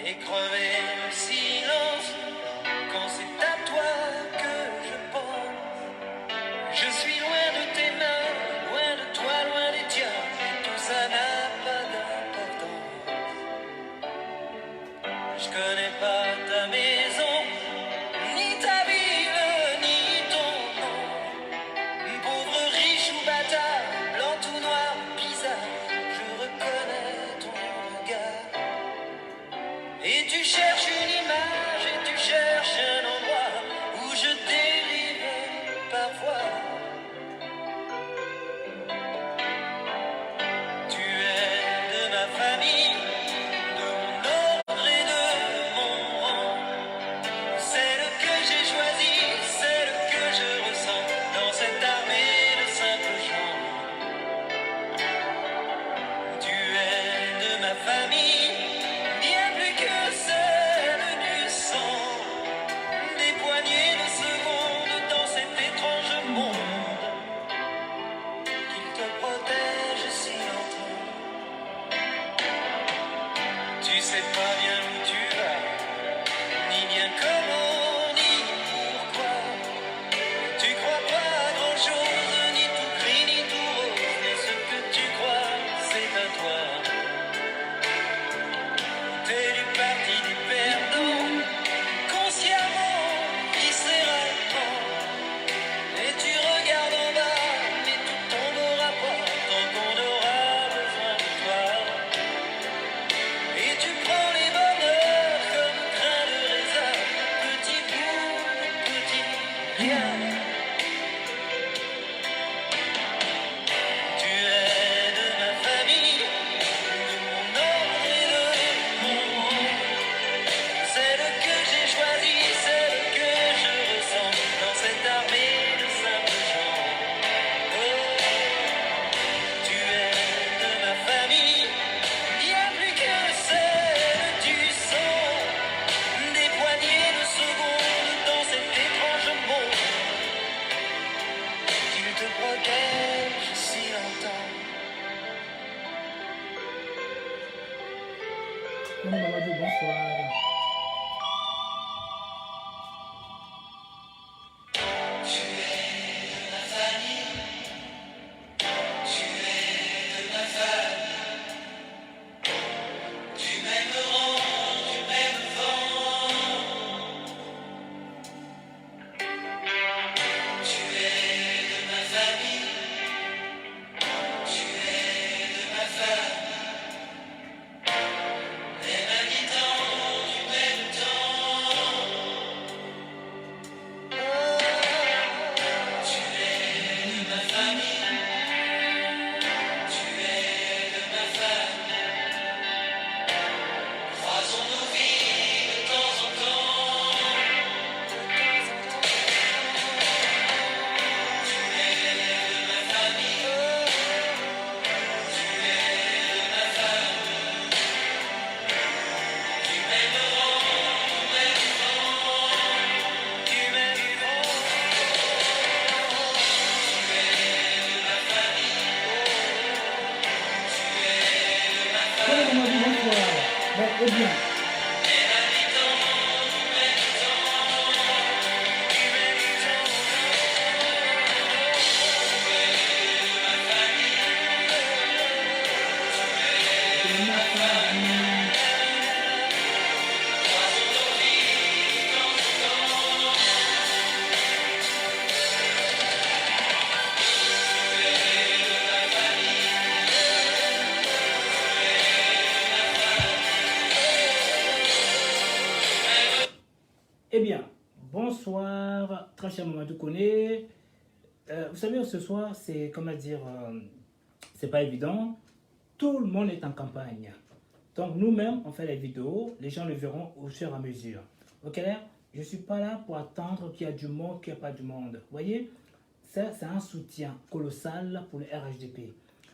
et crever le silence quand c'est à toi que je pense. Je suis loin de tes mains, loin de toi, loin des tiens, et tout ça n'a pas d'importance. Je connais pas ta maison, ni ta ville, ni ton nom. Pauvre, riche ou bâtard, blanc ou noir, bizarre, je reconnais ton regard. Et tu cherches une image, et tu cherches un endroit où je dérive parfois. Tu es de ma famille, de mon ordre et de mon rang. Celle que j'ai choisie, celle que je ressens dans cette armée de simples gens. Tu es de ma famille, bien plus que celle du sang. Des poignées de secondes dans cet étrange monde qu'il te protège si longtemps. Tu sais pas bien où tu vas, ni bien comment, ni pourquoi. Tu crois pas à grand chose, ni tout gris, ni tout rose, mais ce que tu crois, c'est à toi. T'es du parti des perdants, consciemment, viscéralement. Et tu regardes en bas, mais tout tombera pas tant qu'on aura besoin de toi. Et tu prends les bonheurs comme grain de raisin, petit bout de petit rien. Tu es de ma famille, de mon ordre et de mon rang. Celle que j'ai choisie, celle que je ressens dans cette armée de simples gens. Oh, tu es de ma famille, bien plus que celle du sang. Des poignées de secondes dans cet étrange monde qu'il te protège si longtemps. Bonne Mamadou, bonsoir. Tu es de ma famille, tu es de ma famille, du même rang, du même vent. Tu es de ma famille, tu es de ma famille, même habitant du même temps. Tu es de ma famille, tu es de ma famille. Croisons nos vies de temps en temps. Tu es de ma famille, tu es de ma famille. Du même rang, du même vent, du même vent. Tu es de ma famille, tu es de ma Bonne famille. Mamadou, bonsoir. Bon, eh bien, Même habitant du même temps, du même temps. Tu es de ma famille, c'est ma famille. croisons nos vies de temps en temps. Tu es de ma famille, Eh bien, bonsoir, très cher Mamadou Koné. Vous savez, ce soir, c'est, comment dire, c'est pas évident. Tout le monde est en campagne. Donc, nous-mêmes, on fait les vidéos. Les gens le verront au fur et à mesure. Ok, je ne suis pas là pour attendre qu'il y a du monde, qu'il n'y a pas du monde. Vous voyez, ça, c'est un soutien colossal pour le RHDP.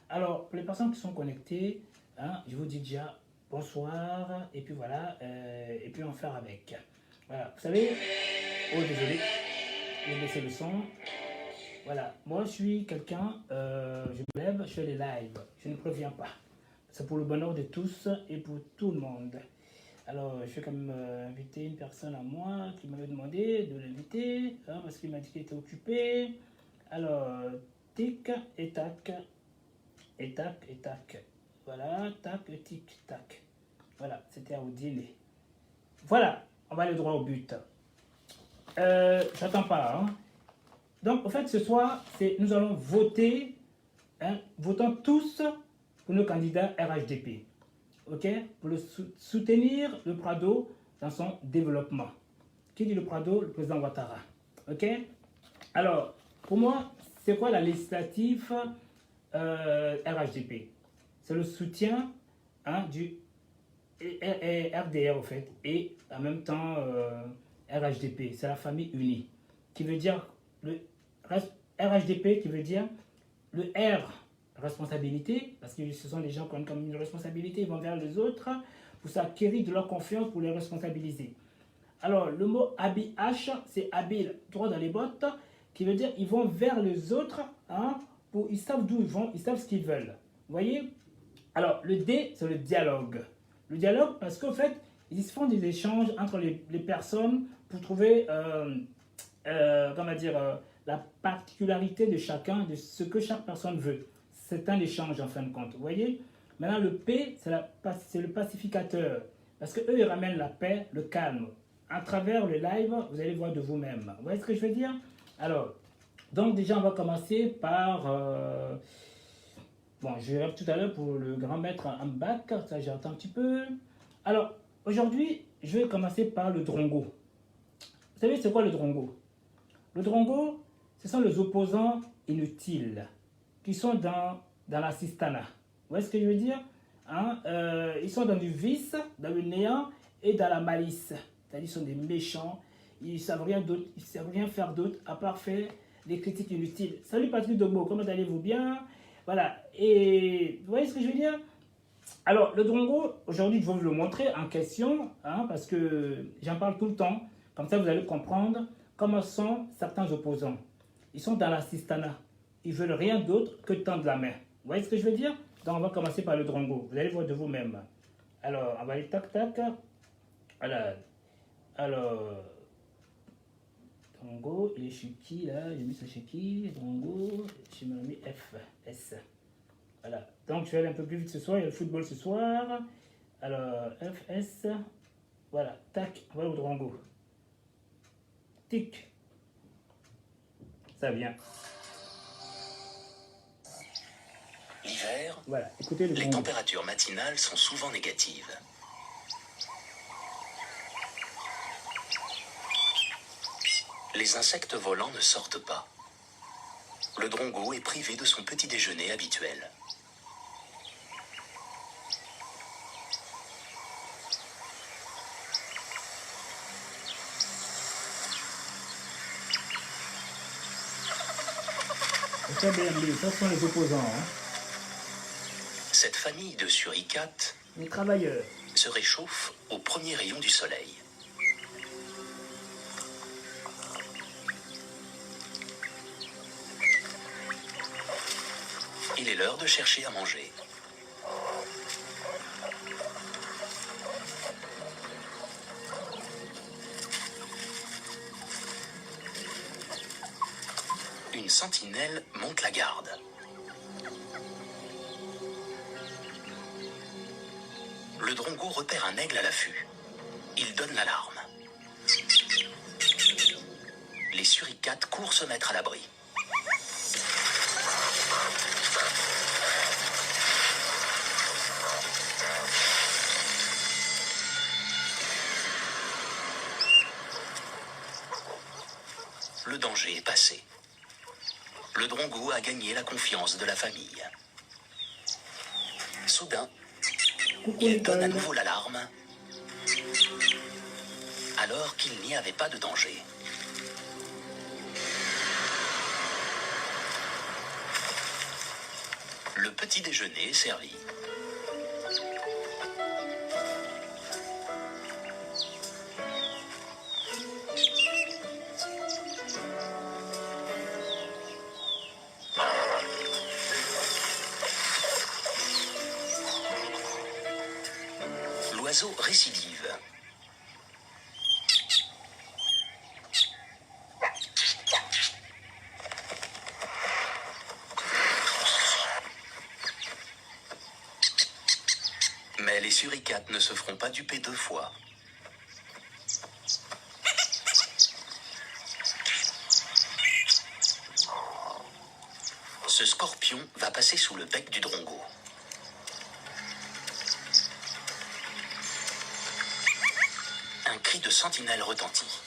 Alors, pour les personnes qui sont connectées, hein, je vous dis déjà bonsoir. Et puis voilà, et puis on va faire avec. Voilà, vous savez, oh désolé, j'ai baissé le son. Voilà, moi je suis quelqu'un, je me lève, je fais des lives, je ne préviens pas. C'est pour le bonheur de tous et pour tout le monde. Alors, je vais quand même inviter une personne à moi qui m'avait demandé de l'inviter, hein, parce qu'il m'a dit qu'il était occupé. Alors, tic et tac, et tac et tac. Voilà, tac, tic, tac. Voilà, c'était à vous dîner. Voilà, on va aller droit au but. J'attends pas. Hein. Donc, en fait, ce soir, nous allons voter, hein, votons tous pour nos candidats RHDP. Ok, pour soutenir le Prado dans son développement. Qui dit le Prado? Le président Ouattara. Ok. Alors, pour moi, c'est quoi la législative RHDP? C'est le soutien, hein, du RDR, en fait, et en même temps RHDP. C'est la famille unie. Qui veut dire le RHDP, qui veut dire le R, responsabilité, parce que ce sont des gens qui ont comme une responsabilité, ils vont vers les autres pour s'acquérir de leur confiance, pour les responsabiliser. Alors, le mot habile, c'est habile, droit dans les bottes, qui veut dire ils vont vers les autres, hein, ils savent d'où ils vont, ils savent ce qu'ils veulent. Vous voyez? Alors, le D, c'est le dialogue. Le dialogue, parce qu'en fait, ils se font des échanges entre les personnes pour trouver, comment dire, la particularité de chacun, de ce que chaque personne veut. C'est un échange en fin de compte. Vous voyez? Maintenant, le P, c'est le pacificateur. Parce qu'eux, ils ramènent la paix, le calme. À travers le live, vous allez voir de vous-même. Vous voyez ce que je veux dire? Alors, donc déjà, on va commencer par... bon, je verrai tout à l'heure pour le grand maître en bac. Ça, j'entends un petit peu. Alors, aujourd'hui, je vais commencer par le drongo. Vous savez, c'est quoi le drongo? Le drongo, ce sont les opposants inutiles qui sont dans la sistana. Vous voyez ce que je veux dire? Hein? Ils sont dans du vice, dans le néant et dans la malice. C'est-à-dire qu'ils sont des méchants, ils ne savent rien d'autre, ils ne savent rien faire d'autre à part faire des critiques inutiles. Salut Patrick Domo, comment allez-vous? Bien? Voilà. Et vous voyez ce que je veux dire? Alors, le drongo, aujourd'hui, je vais vous le montrer en question, hein, parce que j'en parle tout le temps. Comme ça, vous allez comprendre comment sont certains opposants. Ils sont dans la sistana. Ils veulent rien d'autre que tendre la main. Vous voyez ce que je veux dire? Donc, on va commencer par le drongo. Vous allez voir de vous-même. Alors, on va aller tac, tac. Alors, drongo, il est chez qui là? J'ai mis ça chez qui? Drongo, j'ai mis F, S. Voilà. Donc, je vais aller un peu plus vite ce soir. Il y a le football ce soir. Alors, F, S. Voilà. Tac, on va au drongo. Tic. Ça vient. L'hiver, voilà. Écoutez le les drongo. températures matinales sont souvent négatives. Les insectes volants ne sortent pas. Le drongo est privé de son petit déjeuner habituel. Ça, ce sont les opposants. Hein. Cette famille de suricates Les travailleurs. se réchauffe au premier rayon du soleil. Il est l'heure de chercher à manger. Une sentinelle monte la garde. Le drongo repère un aigle à l'affût. Il donne l'alarme. Les suricates courent se mettre à l'abri. Le danger est passé. Le drongo a gagné la confiance de la famille. Soudain, il donne à nouveau l'alarme, alors qu'il n'y avait pas de danger. Le petit déjeuner est servi. oiseau récidive. Mais les suricates ne se feront pas duper 2 fois. Ce scorpion va passer sous le bec du drongo. Un cri de sentinelle retentit.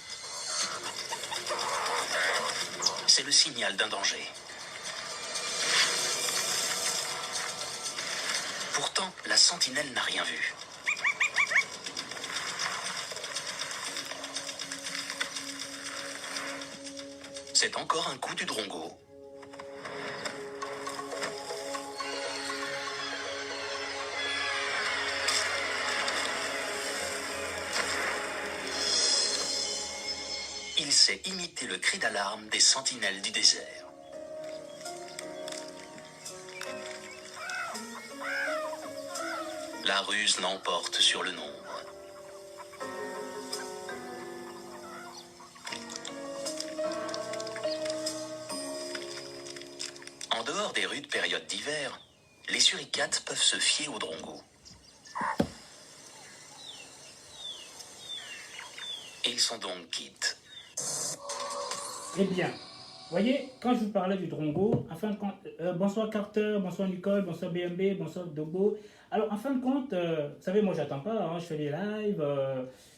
C'est le signal d'un danger. Pourtant, la sentinelle n'a rien vu. C'est encore un coup du drongo. Il sait imiter le cri d'alarme des sentinelles du désert. La ruse l'emporte sur le nombre. En dehors des rudes périodes d'hiver, les suricates peuvent se fier aux drongos. Ils sont donc quittes. Eh bien, voyez, quand je vous parlais du drongo, en fin de compte, bonsoir Carter, bonsoir Nicole, bonsoir BMB, bonsoir Dogo. Alors, en fin de compte, vous savez, moi, j'attends pas, hein, je fais des lives,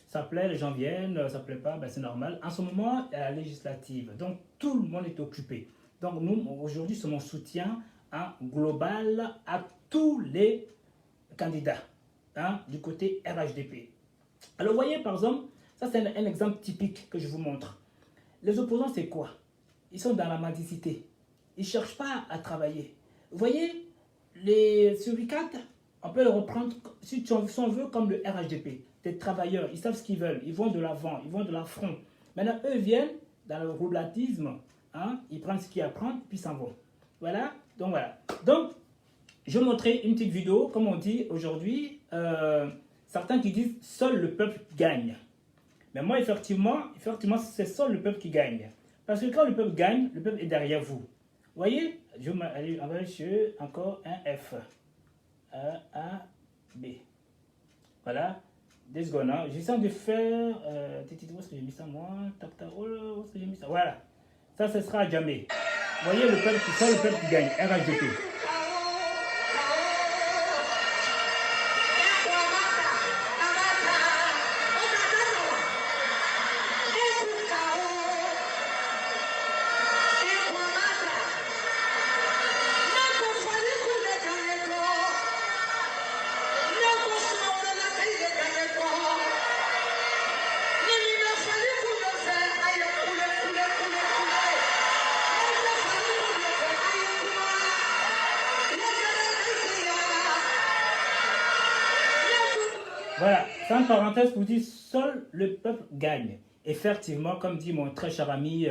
ça plaît, les gens viennent, ça plaît pas, ben, c'est normal. En ce moment, il y a la législative, donc tout le monde est occupé. Donc, nous, aujourd'hui, c'est mon soutien hein, global à tous les candidats hein, du côté RHDP. Alors, vous voyez, par exemple, ça, c'est un exemple typique que je vous montre. Les opposants, c'est quoi? Ils sont dans la mendicité. Ils ne cherchent pas à travailler. Vous voyez, les suricates, on peut les reprendre, si on veut, comme le RHDP. Des travailleurs, ils savent ce qu'ils veulent. Ils vont de l'avant, ils vont de l'affront. Maintenant, eux viennent dans le roulatisme. Hein, ils prennent ce qu'ils apprennent, puis s'en vont. Voilà. Donc, je vais montrer une petite vidéo, comme on dit aujourd'hui. Certains qui disent « seul le peuple gagne ». Mais moi, effectivement c'est seul le peuple qui gagne. Parce que quand le peuple gagne, le peuple est derrière vous. Vous voyez, je vais aller sur encore un F. A, B. Voilà. 2 secondes. Hein. J'essaie de faire... où est-ce que j'ai mis ça, moi? Où est-ce que j'ai mis ça? Voilà. Ça, ce sera à jamais. Vous voyez, seul le peuple qui gagne. RHDP. Voilà, sans parenthèse pour dire seul le peuple gagne. Effectivement, comme dit mon très cher ami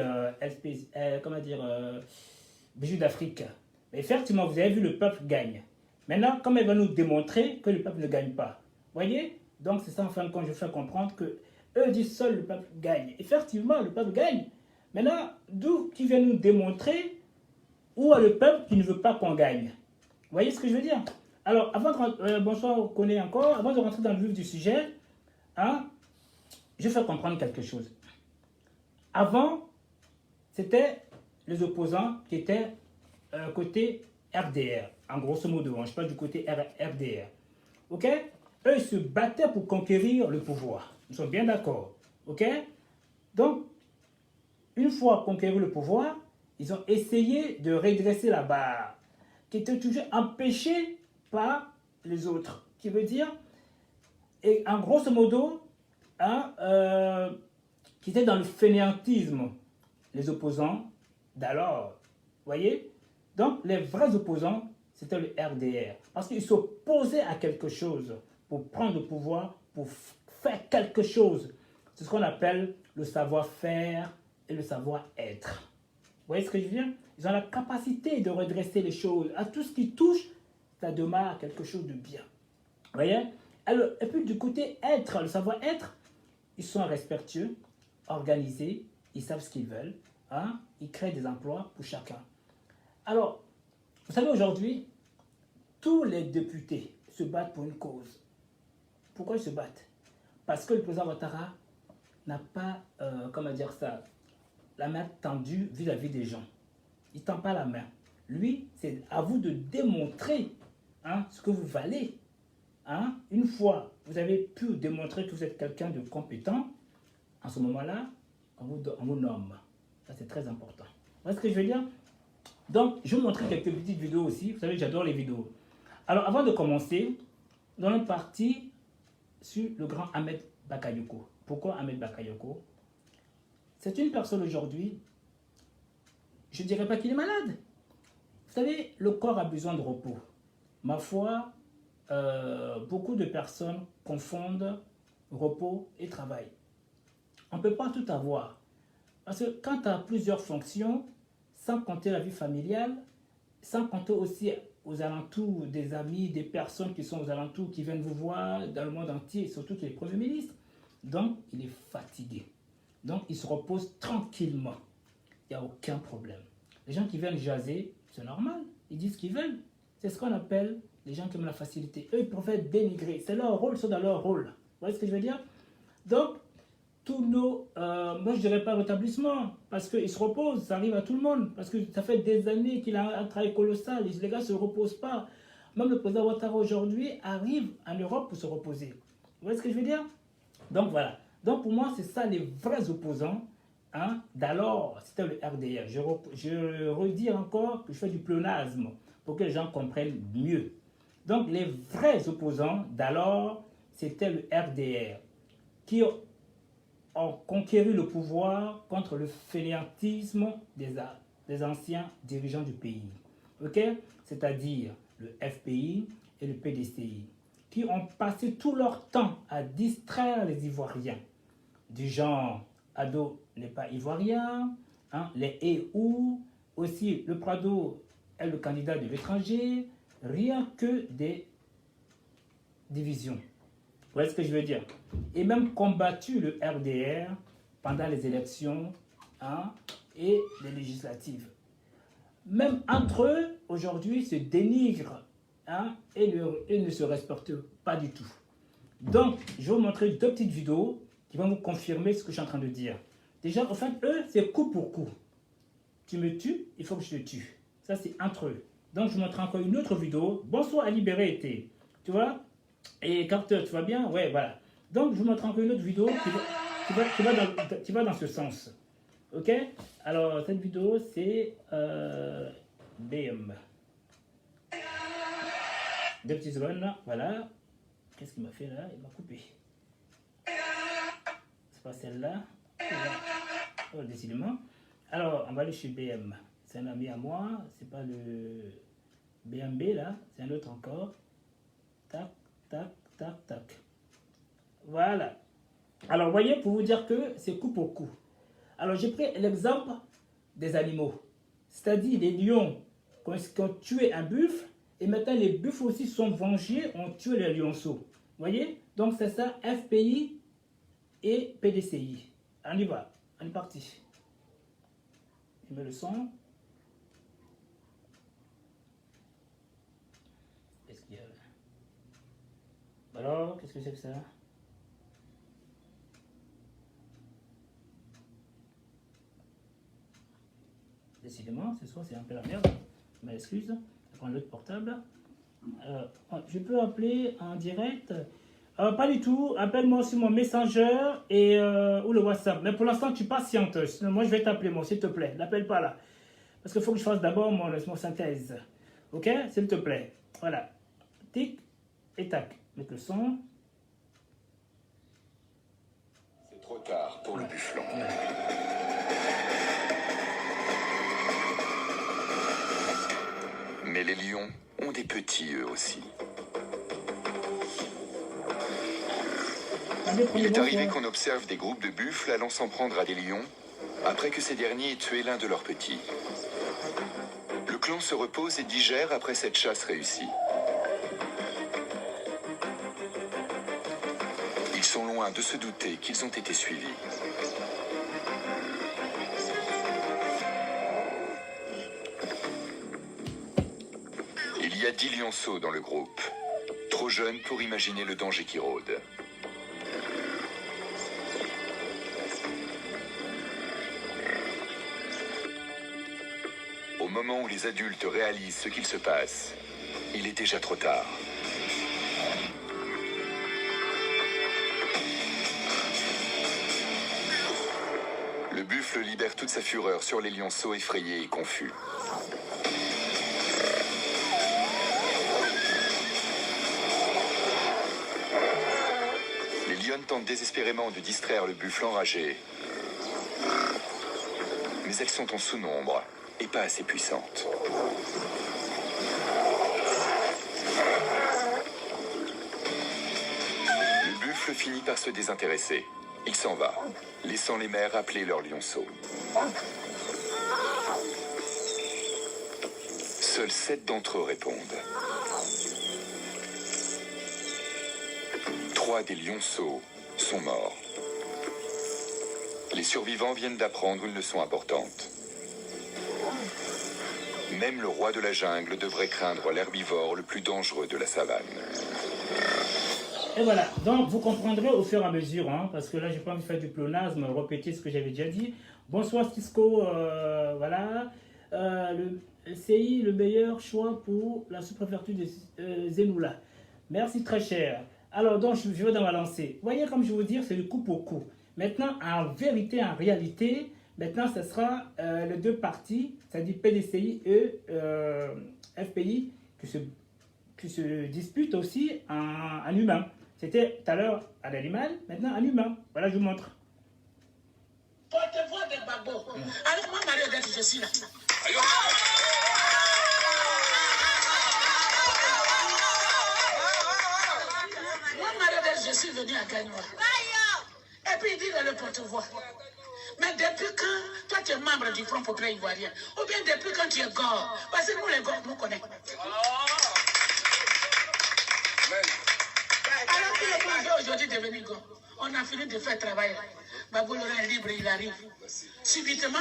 Bijou d'Afrique. Effectivement, vous avez vu, le peuple gagne. Maintenant, comme elle va nous démontrer que le peuple ne gagne pas. Voyez? Donc c'est ça en fin de compte, je fais comprendre que eux disent seul le peuple gagne. Effectivement, le peuple gagne. Maintenant, d'où qui vient nous démontrer où est le peuple qui ne veut pas qu'on gagne. Vous voyez ce que je veux dire? Alors, bonsoir, on connaît encore. Avant de rentrer dans le vif du sujet, hein, je fais comprendre quelque chose. Avant, c'était les opposants qui étaient côté RDR, en grosso modo, hein, je parle du côté RDR. Ok? Eux, ils se battaient pour conquérir le pouvoir. Nous sommes bien d'accord. Ok? Donc, une fois conquéri le pouvoir, ils ont essayé de redresser la barre, qui était toujours empêchée par les autres. Qui veut dire, et en grosso modo, hein, qui était dans le fainéantisme, les opposants d'alors. Voyez? Donc, les vrais opposants, c'était le RDR. Parce qu'ils s'opposaient à quelque chose pour prendre le pouvoir, pour faire quelque chose. C'est ce qu'on appelle le savoir-faire et le savoir-être. Vous voyez ce que je veux dire? Ils ont la capacité de redresser les choses. À tout ce qui touche, ça démarre quelque chose de bien. Vous voyez? Alors, et puis du côté être, le savoir-être, ils sont respectueux, organisés, ils savent ce qu'ils veulent, hein? Ils créent des emplois pour chacun. Alors, vous savez, aujourd'hui, tous les députés se battent pour une cause. Pourquoi ils se battent? Parce que le président Ouattara n'a pas, comment dire ça, la main tendue vis-à-vis des gens. Il ne tend pas la main. Lui, c'est à vous de démontrer, hein, ce que vous valez. Hein? Une fois vous avez pu démontrer que vous êtes quelqu'un de compétent, en ce moment-là, on vous nomme. Ça, c'est très important. Vous voyez ce que je veux dire? Donc, je vais vous montrer quelques petites vidéos aussi. Vous savez, j'adore les vidéos. Alors, avant de commencer, dans notre partie sur le grand Ahmed Bakayoko. Pourquoi Ahmed Bakayoko? C'est une personne aujourd'hui, je ne dirais pas qu'il est malade. Vous savez, le corps a besoin de repos. Ma foi, beaucoup de personnes confondent repos et travail. On ne peut pas tout avoir. Parce que quand tu as plusieurs fonctions, sans compter la vie familiale, sans compter aussi aux alentours des amis, des personnes qui sont aux alentours, qui viennent vous voir dans le monde entier, surtout les premiers ministres, donc il est fatigué. Donc il se repose tranquillement. Il n'y a aucun problème. Les gens qui viennent jaser, c'est normal. Ils disent ce qu'ils veulent. C'est ce qu'on appelle les gens qui aiment la facilité. Eux, ils préfèrent dénigrer. C'est leur rôle, ils sont dans leur rôle. Vous voyez ce que je veux dire? Donc, tous nos... moi, je ne dirais pas rétablissement, parce qu'ils se reposent, ça arrive à tout le monde. Parce que ça fait des années qu'il a un travail colossal. Les gars ne se reposent pas. Même le président Ouattara aujourd'hui arrive en Europe pour se reposer. Vous voyez ce que je veux dire? Donc, voilà. Donc, pour moi, c'est ça les vrais opposants. Hein, d'alors, c'était le RDR. Je redis encore que je fais du pléonasme pour que les gens comprennent mieux. Donc, les vrais opposants d'alors, c'était le RDR qui ont conquéri le pouvoir contre le fainéantisme des anciens dirigeants du pays. Ok? C'est-à-dire le FPI et le PDCI, qui ont passé tout leur temps à distraire les Ivoiriens. Du genre, Ado n'est pas ivoirien, hein, les EU, aussi le Prado est le candidat de l'étranger, rien que des divisions. Vous voyez ce que je veux dire? Et même combattu le RDR pendant les élections, hein, et les législatives. Même entre eux, aujourd'hui, se dénigrent, hein, et ne se respectent pas du tout. Donc, je vais vous montrer deux petites vidéos qui vont vous confirmer ce que je suis en train de dire. Déjà, en fait, eux, c'est coup pour coup. Tu me tues, il faut que je te tue. Ça, c'est entre eux. Donc, je vous montre encore une autre vidéo. Bonsoir à Libéré été. Tu vois? Et Carter, tu vas bien? Ouais, voilà. Donc, je vous montre encore une autre vidéo qui va dans ce sens. Ok? Alors, cette vidéo, c'est BM. 2 petites secondes, là. Voilà. Qu'est-ce qu'il m'a fait là? Il m'a coupé. C'est pas celle-là. Oh, décidément. Alors, on va aller chez BM. C'est un ami à moi. C'est pas le BMB là. C'est un autre encore. Tac, tac, tac, tac. Voilà. Alors, vous voyez, pour vous dire que c'est coup pour coup. Alors, j'ai pris l'exemple des animaux. C'est-à-dire les lions qui ont tué un buffle. Et maintenant, les buffles aussi sont vengés, ont tué les lionceaux. Vous voyez? Donc, c'est ça, FPI et PDCI. On y va. On est parti. Je mets le son. Qu'est-ce qu'il y a là? Alors, qu'est-ce que c'est que ça? Décidément, ce soir, c'est un peu la merde. Je m'excuse. Je vais prendre l'autre portable. Je peux appeler en direct? Pas du tout. Appelle-moi sur mon Messenger et, ou le WhatsApp. Mais pour l'instant, tu patientes. Sinon, moi, je vais t'appeler, moi, s'il te plaît. N'appelle pas là. Parce qu'il faut que je fasse d'abord mon synthèse. Ok? S'il te plaît. Voilà. Tic et tac. Mettre le son. C'est trop tard pour le bufflon. Mais les lions ont des petits eux aussi. Il est arrivé qu'on observe des groupes de buffles allant s'en prendre à des lions après que ces derniers aient tué l'un de leurs petits. Le clan se repose et digère après cette chasse réussie. sont loin de se douter qu'ils ont été suivis. Il y a 10 lionceaux dans le groupe, trop jeunes pour imaginer le danger qui rôde. Au moment où les adultes réalisent ce qu'il se passe, il est déjà trop tard. Le buffle libère toute sa fureur sur les lionceaux effrayés et confus. Les lionnes tentent désespérément de distraire le buffle enragé. Mais elles sont en sous-nombre et pas assez puissantes. Le buffle finit par se désintéresser. Il s'en va, laissant les mères appeler leurs lionceaux. Seuls 7 d'entre eux répondent. 3 des lionceaux sont morts. Les survivants viennent d'apprendre une leçon importante. Même le roi de la jungle devrait craindre l'herbivore le plus dangereux de la savane. Et voilà, donc vous comprendrez au fur et à mesure, hein, parce que là j'ai pas envie de faire du pléonasme, répéter ce que j'avais déjà dit. Bonsoir Cisco, voilà. Le CI, le meilleur choix pour la sous-préfecture de Zenoula. Merci très cher. Alors donc je vais dans ma lancée. Vous voyez, comme je vous dis, c'est du coup pour coup. Maintenant, en vérité, en réalité, maintenant ce sera les deux parties, c'est-à-dire PDCI et FPI, qui se disputent aussi en humain. C'était tout à l'heure à l'animal, maintenant en humain. Voilà, je vous montre. Porte-voix des babos. Alors moi, Marie-Odette, je suis là. Moi, Marie-Odette, je suis venue à Gagnoa. Et puis il dit dans le porte-voix. Mais depuis quand toi tu es membre du Front Populaire Ivoirien? Ou bien depuis quand tu es gore? Parce que nous les gores, nous connaissons. Alors que le monde est aujourd'hui devenu gore. On a fini de faire travail. Babou Laurent est libre, il arrive. Subitement,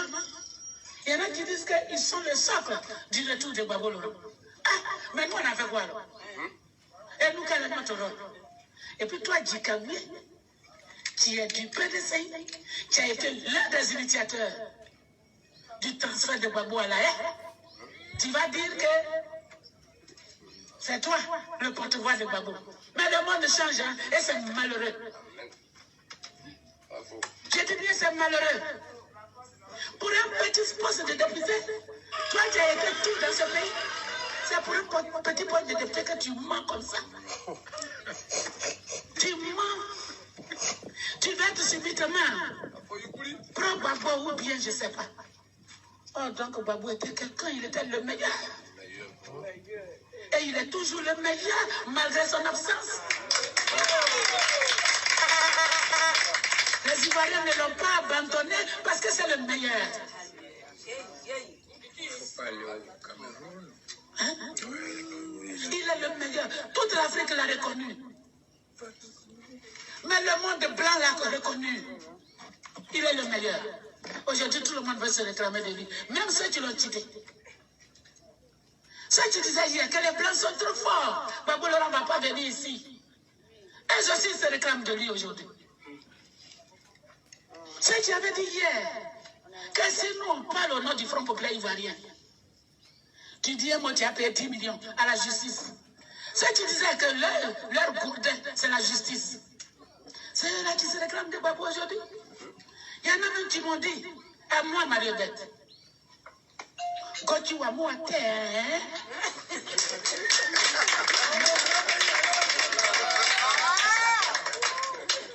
il y en a qui disent qu'ils sont le socle du retour de Babou Laurent. Ah, mais nous on a fait quoi alors? Et nous, quel est notre rôle? Et puis toi, Djikawi, tu es du PDCI, tu as été l'un des initiateurs du transfert de Babou à la haie. Tu vas dire que c'est toi le porte-voix de Babou. Mais le monde change, hein, et c'est malheureux. Je dis bien, c'est malheureux. Pour un petit poste de député, toi tu as été tout dans ce pays. C'est pour un petit poste de député que tu mens comme ça. Tu mens. Tu vas te subitement prendre Babou ou bien je ne sais pas. Oh, donc Babou était quelqu'un, il était le meilleur. Et il est toujours le meilleur malgré son absence. Les Ivoiriens ne l'ont pas abandonné parce que c'est le meilleur. Hein? Il est le meilleur. Toute l'Afrique l'a reconnu. Mais le monde blanc l'a reconnu. Il est le meilleur. Aujourd'hui, tout le monde veut se réclamer de lui. Même ceux qui l'ont cité. Ceux qui disaient hier que les blancs sont trop forts. Babou Laurent ne va pas venir ici. Et aussi se réclament de lui aujourd'hui. Ceux qui avaient dit hier que si nous on parle au nom du Front Populaire Ivoirien, tu dis un mot, tu as payé 10 millions à la justice. Ceux qui disaient que leur gourdin, c'est la justice. C'est eux-là qui se réclament de Babou aujourd'hui. Il y en a même qui m'ont dit, à moi, Marie-Odette, quand tu vois moi, terre,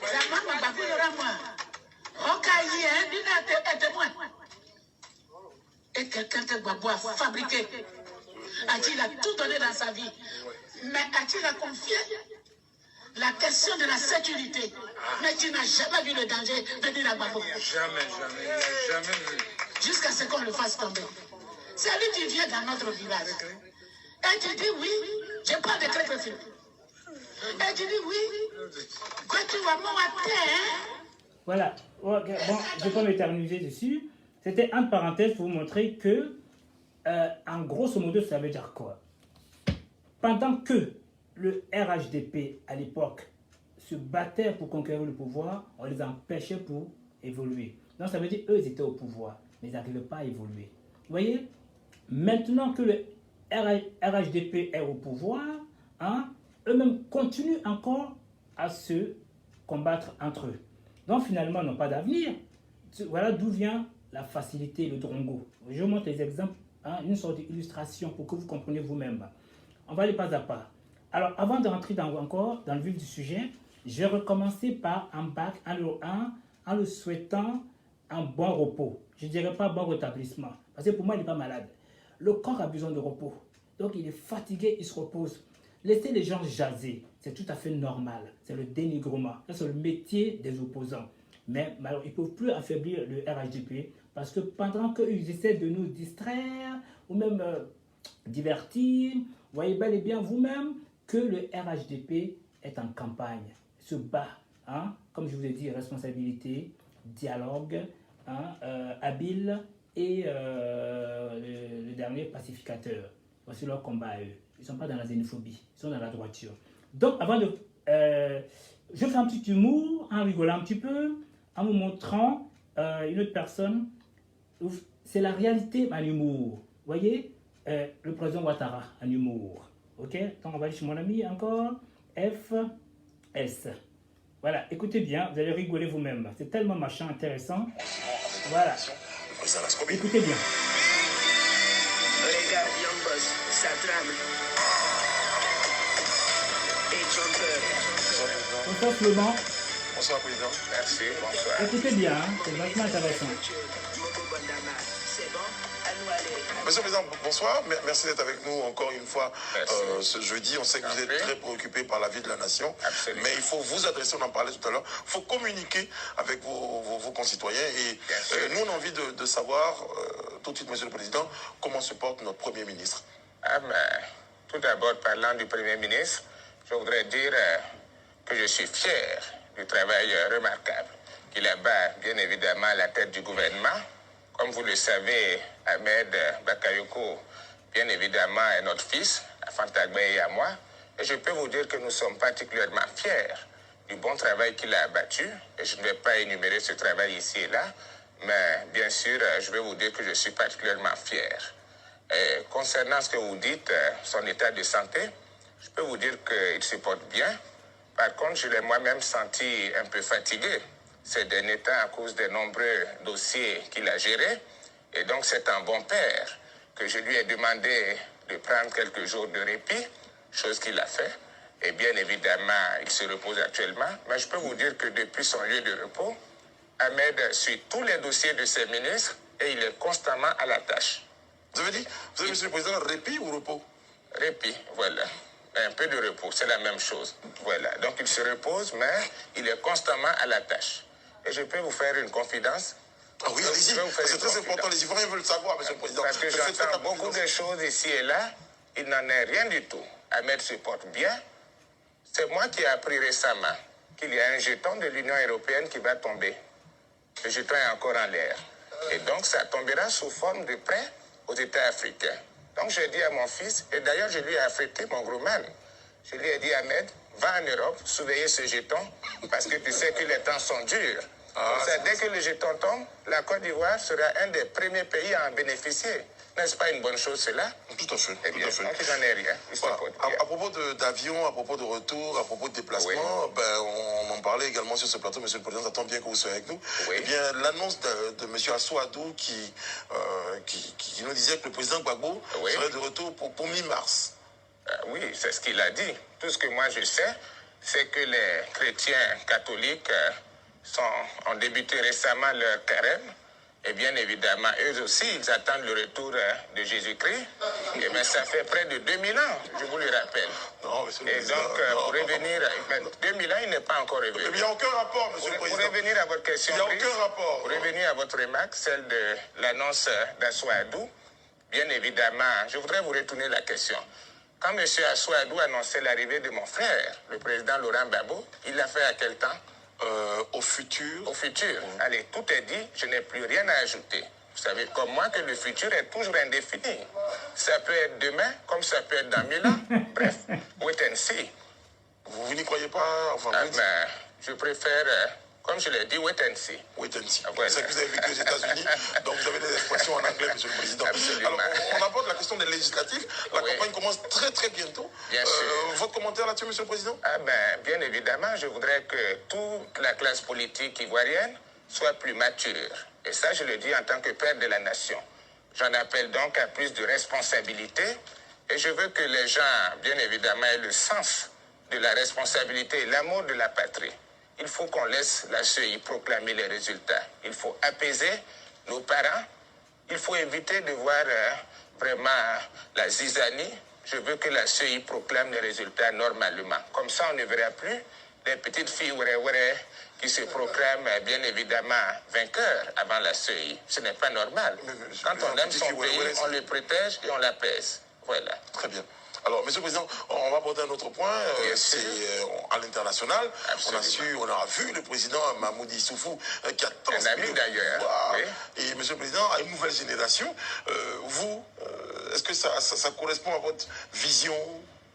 la maman, Babou Laurent, moi. Et quelqu'un que Babou a fabriqué, à qui il a tout donné dans sa vie, mais à qui il a confié la question de la sécurité, mais qui n'a jamais vu le danger venir à Babou. Jamais, il n'a jamais vu. Jusqu'à ce qu'on le fasse tomber. C'est lui qui vient dans notre village. Et tu dis oui, je parle de Crécrefil. Et tu dis oui. Quand tu vas m'attendre, hein? Voilà. Ok, bon, je vais pas m'éterniser dessus. C'était une parenthèse pour vous montrer que, en grosso modo, ça veut dire quoi? Pendant que le RHDP, à l'époque, se battait pour conquérir le pouvoir, on les empêchait pour évoluer. Donc ça veut dire eux, ils étaient au pouvoir, mais ils n'arrivaient pas à évoluer. Vous voyez? Maintenant que le RHDP est au pouvoir, hein, eux-mêmes continuent encore à se combattre entre eux. Donc finalement, ils n'ont pas d'avenir. Voilà d'où vient la facilité, le drongo. Je vous montre les exemples, hein, une sorte d'illustration pour que vous compreniez vous-même. On va aller pas à pas. Alors, avant de rentrer encore dans le vif du sujet, je vais recommencer par un bac en le souhaitant un bon repos. Je ne dirais pas bon rétablissement, parce que pour moi, il n'est pas malade. Le corps a besoin de repos. Donc, il est fatigué, il se repose. Laissez les gens jaser, c'est tout à fait normal. C'est le dénigrement. C'est le métier des opposants. Mais alors, ils ne peuvent plus affaiblir le RHDP parce que pendant qu'ils essaient de nous distraire ou même divertir, voyez bel et bien vous-même que le RHDP est en campagne, se bat, hein, comme je vous ai dit, responsabilité, dialogue, hein, habile et le dernier pacificateur. Voici leur combat à eux. Ils ne sont pas dans la xénophobie, ils sont dans la droiture. Donc, avant de... je fais un petit humour, en rigolant un petit peu, en vous montrant une autre personne. C'est la réalité en humour. Vous voyez, le président Ouattara en humour. Ok? Donc, on va aller chez mon ami encore. FS. Voilà, écoutez bien, vous allez rigoler vous-même. C'est tellement machin intéressant. Voilà. Écoutez bien. Regarde, Young Boss, ça trame. Et Jumper. Bonsoir Clément. Bonsoir, Président. Merci, bonsoir. Écoutez bien, hein, c'est vachement intéressant. Momo Bandama, c'est bon? À nous aller. Monsieur le Président, bonsoir. Merci d'être avec nous encore une fois ce jeudi. On sait que vous êtes très préoccupé par la vie de la nation. Absolument. Mais il faut vous adresser, on en parlait tout à l'heure, il faut communiquer avec vos concitoyens. Et nous, on a envie de savoir, tout de suite, Monsieur le Président, comment se porte notre Premier ministre. Tout d'abord, parlant du Premier ministre, je voudrais dire que je suis fier du travail remarquable qu'il abat, bien évidemment, à la tête du gouvernement. Comme vous le savez, Ahmed Bakayoko, bien évidemment, est notre fils, Fantagbe et à moi. Et je peux vous dire que nous sommes particulièrement fiers du bon travail qu'il a abattu. Et je ne vais pas énumérer ce travail ici et là, mais bien sûr, je vais vous dire que je suis particulièrement fier. Et concernant ce que vous dites, son état de santé, je peux vous dire qu'il se porte bien. Par contre, je l'ai moi-même senti un peu fatigué ces derniers temps à cause des nombreux dossiers qu'il a gérés. Et donc, c'est un bon père que je lui ai demandé de prendre quelques jours de répit, chose qu'il a fait. Et bien évidemment, il se repose actuellement. Mais je peux vous dire que depuis son lieu de repos, Ahmed suit tous les dossiers de ses ministres et il est constamment à la tâche. Vous avez dit, Monsieur le Président, répit ou repos? Répit, voilà. Un peu de repos, c'est la même chose. Voilà. Donc il se repose, mais il est constamment à la tâche. Et je peux vous faire une confidence. Ah oui, allez-y. C'est très important. Les Ivoiriens veulent le savoir, Monsieur le Président. Parce que j'entends beaucoup de choses ici et là. Il n'en est rien du tout. Ahmed se porte bien. C'est moi qui ai appris récemment qu'il y a un jeton de l'Union européenne qui va tomber. Le jeton est encore en l'air. Et donc, ça tombera sous forme de prêt aux États africains. Donc, j'ai dit à mon fils, et d'ailleurs, je lui ai affrété mon gros man. Je lui ai dit, Ahmed, va en Europe, surveiller ce jeton, parce que tu sais que les temps sont durs. Dès que le jeton tombe, la Côte d'Ivoire sera un des premiers pays à en bénéficier. N'est-ce pas une bonne chose, cela? Tout à fait. Eh bien, tout à fait. donc il n'en est rien. Voilà. À propos d'avion, à propos de retour, à propos de déplacement, Oui. On en parlait également sur ce plateau, Monsieur le Président, ça tombe bien que vous soyez avec nous. Oui. Eh bien, l'annonce de Monsieur Assouadou qui nous disait que le président Gbagbo serait de retour pour mi-mars. Oui, c'est ce qu'il a dit. Tout ce que moi je sais, c'est que les chrétiens catholiques ont débuté récemment leur carême. Et bien évidemment, eux aussi, ils attendent le retour de Jésus-Christ. Et bien, ça fait près de 2000 ans, je vous le rappelle. Non, Monsieur le Et Président, donc, pour revenir, 2000 ans, il n'est pas encore revenu. Il n'y a aucun rapport, Monsieur le Pour Président. revenir à votre question, Il n'y a aucun rapport. pour revenir à votre remarque, celle de l'annonce d'Assouadou, bien évidemment, je voudrais vous retourner la question. Quand M. Assouadou annonçait l'arrivée de mon frère, le président Laurent Gbagbo, il l'a fait à quel temps? Au futur. Au futur. Allez, tout est dit, je n'ai plus rien à ajouter. Vous savez comme moi que le futur est toujours indéfini. Ça peut être demain, comme ça peut être dans 1000 ans. Bref, wait and see. Vous n'y croyez pas? Enfin, je préfère, comme je l'ai dit, wait and see. Wait and see. Voilà. C'est que vous avez vécu aux États-Unis, donc vous avez des expressions en anglais, Monsieur le Président. Absolument. Alors, on aborde la question des législatives. La Oui. campagne commence très très bientôt. Bien sûr. Votre commentaire là-dessus, Monsieur le Président? Bien évidemment, je voudrais que toute la classe politique ivoirienne soit plus mature. Et ça, je le dis en tant que père de la nation. J'en appelle donc à plus de responsabilité. Et je veux que les gens, bien évidemment, aient le sens de la responsabilité et l'amour de la patrie. Il faut qu'on laisse la CEI proclamer les résultats. Il faut apaiser nos parents. Il faut éviter de voir vraiment la zizanie. Je veux que la CEI proclame les résultats normalement. Comme ça, on ne verra plus les petites filles qui se proclament bien évidemment vainqueurs avant la CEI. Ce n'est pas normal. Quand on aime son pays, on le protège et on l'apaise. Voilà. Très bien. Alors, Monsieur le Président, on va aborder un autre point. C'est à l'international. On a vu le président Mamoudi Issoufou qui a transmis ami d'ailleurs. Wow. Oui. Et Monsieur le Président, à une nouvelle génération, est-ce que ça correspond à votre vision?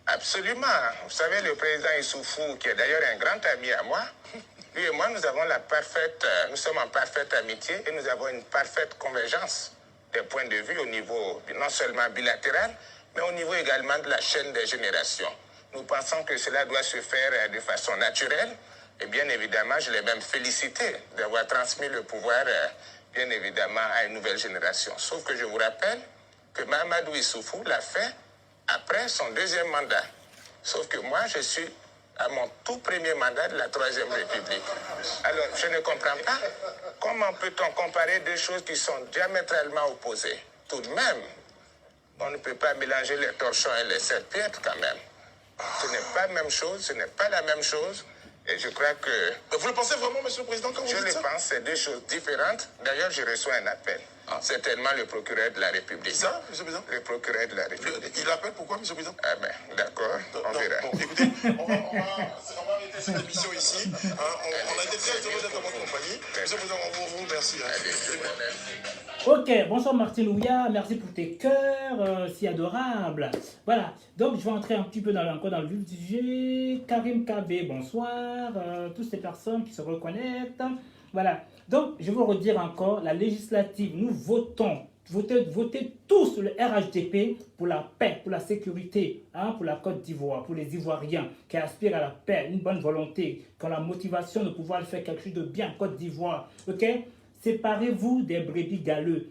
Absolument. Vous savez, le président Issoufou, qui est d'ailleurs un grand ami à moi, lui et moi, nous sommes en parfaite amitié et nous avons une parfaite convergence des points de vue au niveau non seulement bilatéral, mais au niveau également de la chaîne des générations. Nous pensons que cela doit se faire de façon naturelle et bien évidemment, je l'ai même félicité d'avoir transmis le pouvoir, bien évidemment, à une nouvelle génération. Sauf que je vous rappelle que Mahamadou Issoufou l'a fait après son deuxième mandat. Sauf que moi, je suis à mon tout premier mandat de la Troisième République. Alors, je ne comprends pas comment peut-on comparer deux choses qui sont diamétralement opposées. Tout de même, on ne peut pas mélanger les torchons et les serpillères quand même. Ce n'est pas la même chose, ce n'est pas la même chose. Et je crois que... Vous le pensez vraiment, Monsieur le Président, quand vous dites ça? Je le pense, c'est deux choses différentes. D'ailleurs, je reçois un appel. Certainement le procureur de la République. C'est ça, Monsieur le Président? Le procureur de la République. Il appelle pourquoi, Monsieur le Président? D'accord, on verra. Bon, écoutez, on va arrêter cette émission ici. On a été très heureux d'être en votre compagnie. Monsieur le Président, on vous remercie. Ok, bonsoir Martine Ouya, merci pour tes cœurs si adorables. Voilà, donc je vais entrer un petit peu encore dans le vif du sujet. Karim KB, bonsoir. Toutes ces personnes qui se reconnectent. Voilà, donc je veux redire encore, la législative, nous votez tous le RHDP pour la paix, pour la sécurité, pour la Côte d'Ivoire, pour les Ivoiriens qui aspirent à la paix, une bonne volonté, qui ont la motivation de pouvoir faire quelque chose de bien en Côte d'Ivoire. Ok? Séparez-vous des brebis galeux.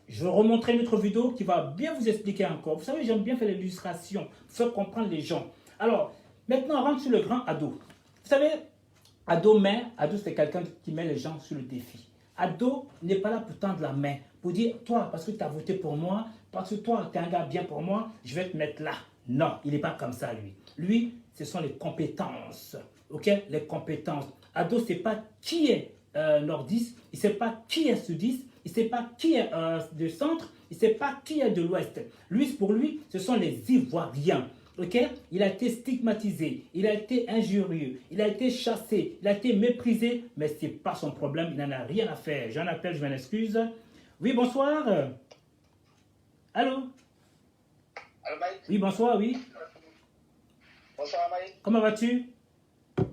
Je vais remontrer une autre vidéo qui va bien vous expliquer encore. Vous savez, j'aime bien faire l'illustration, faire comprendre les gens. Alors, maintenant, on rentre sur le grand Ado. Vous savez, Ado, c'est quelqu'un qui met les gens sur le défi. Ado n'est pas là pour tendre la main, pour dire, toi, parce que tu as voté pour moi, parce que toi, tu es un gars bien pour moi, je vais te mettre là. Non, il n'est pas comme ça, lui. Lui, ce sont les compétences. Ok? Les compétences. Ado, c'est pas qui est nordiste, il ne sait pas qui est sudiste, il ne sait pas qui est du centre, il ne sait pas qui est de l'ouest. Lui, pour lui, ce sont les Ivoiriens. Okay? Il a été stigmatisé, il a été injurieux, il a été chassé, il a été méprisé, mais ce n'est pas son problème, il n'en a rien à faire. J'en appelle, je m'en excuse. Oui, bonsoir. Allô? Allô, Mike? Oui, bonsoir, oui. Bonsoir, Mike. Comment vas-tu? Oui,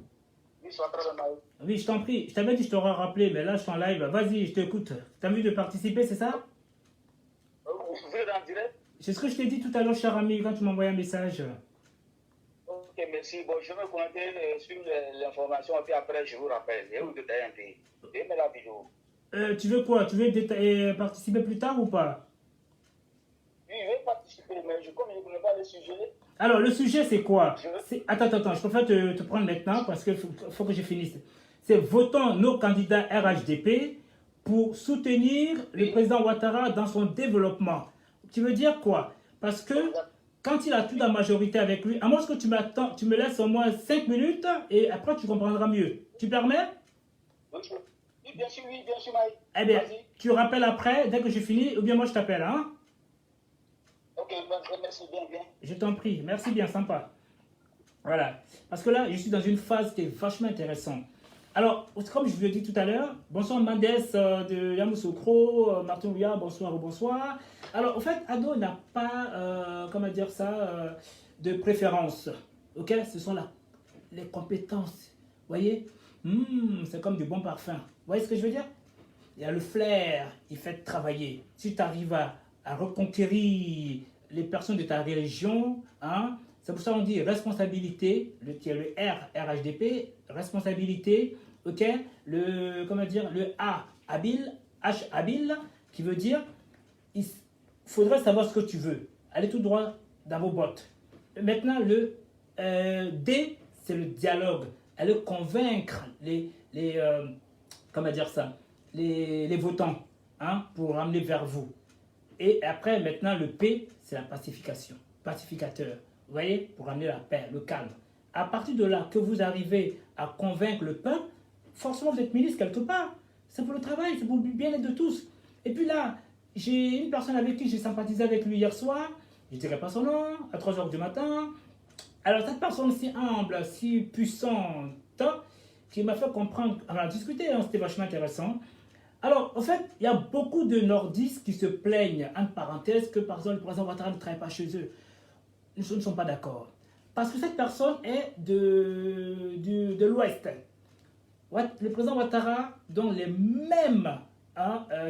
je suis très bien, Mike. Oui, je t'en prie. Je t'avais dit que je t'aurais rappelé, mais là, je suis en live. Vas-y, je t'écoute. Tu as envie de participer, c'est ça? Vous êtes en direct? C'est ce que je t'ai dit tout à l'heure, cher ami, quand tu m'as envoyé un message. Ok, merci. Bon, je vais commenter sur l'information, puis après, je vous rappelle. Je vais vous détailler un peu. Je vais mettre la vidéo. Tu veux quoi? Tu veux participer plus tard ou pas? Oui, je vais participer, mais comme je ne connais pas le sujet. Alors, le sujet, c'est quoi? Attends, je préfère te prendre maintenant parce qu'il faut que je finisse. C'est votons nos candidats RHDP pour soutenir le président Ouattara dans son développement. Tu veux dire quoi? Parce que quand il a toute la majorité avec lui, à moins que tu me laisses au moins 5 minutes et après tu comprendras mieux. Tu permets? Oui, bien sûr, Mike. Eh bien, tu rappelles après, dès que j'ai fini, ou bien moi je t'appelle, hein? Ok, bonne merci bien, bien. Je t'en prie, merci bien, sympa. Voilà, parce que là, je suis dans une phase qui est vachement intéressante. Alors, comme je vous l'ai dit tout à l'heure, bonsoir Mendes de Yamoussoukro, Martin Ouya, bonsoir ou bonsoir. Alors, en fait, Ado n'a pas, comment dire ça, de préférence. Ok, ce sont les compétences. Vous voyez, c'est comme du bon parfum. Vous voyez ce que je veux dire? Il y a le flair, il fait travailler. Si tu arrives à reconquérir les personnes de ta région, hein, c'est pour ça qu'on dit responsabilité, qui est le R, RHDP, responsabilité, ok, comment dire, le A, habile, H, habile, qui veut dire, il faudrait savoir ce que tu veux. Allez tout droit dans vos bottes. Maintenant, le D, c'est le dialogue. Allez convaincre comment dire ça, les votants, hein, pour ramener vers vous. Et après, maintenant, le P, c'est la pacification, pacificateur. Vous voyez, pour ramener la paix, le calme. À partir de là, que vous arrivez à convaincre le peuple, forcément vous êtes ministre quelque part. C'est pour le travail, c'est pour le bien-être de tous. Et puis là, j'ai une personne avec qui j'ai sympathisé avec lui hier soir, je ne dirai pas son nom, à 3 h du matin. Alors cette personne si humble, si puissante, qui m'a fait comprendre, on a discuté, hein, c'était vachement intéressant. Alors, en fait, il y a beaucoup de nordistes qui se plaignent, entre parenthèses, que par exemple le président Ouattara ne travaille pas chez eux. Nous ne sommes pas d'accord. Parce que cette personne est de l'Ouest. Le président Ouattara donne les mêmes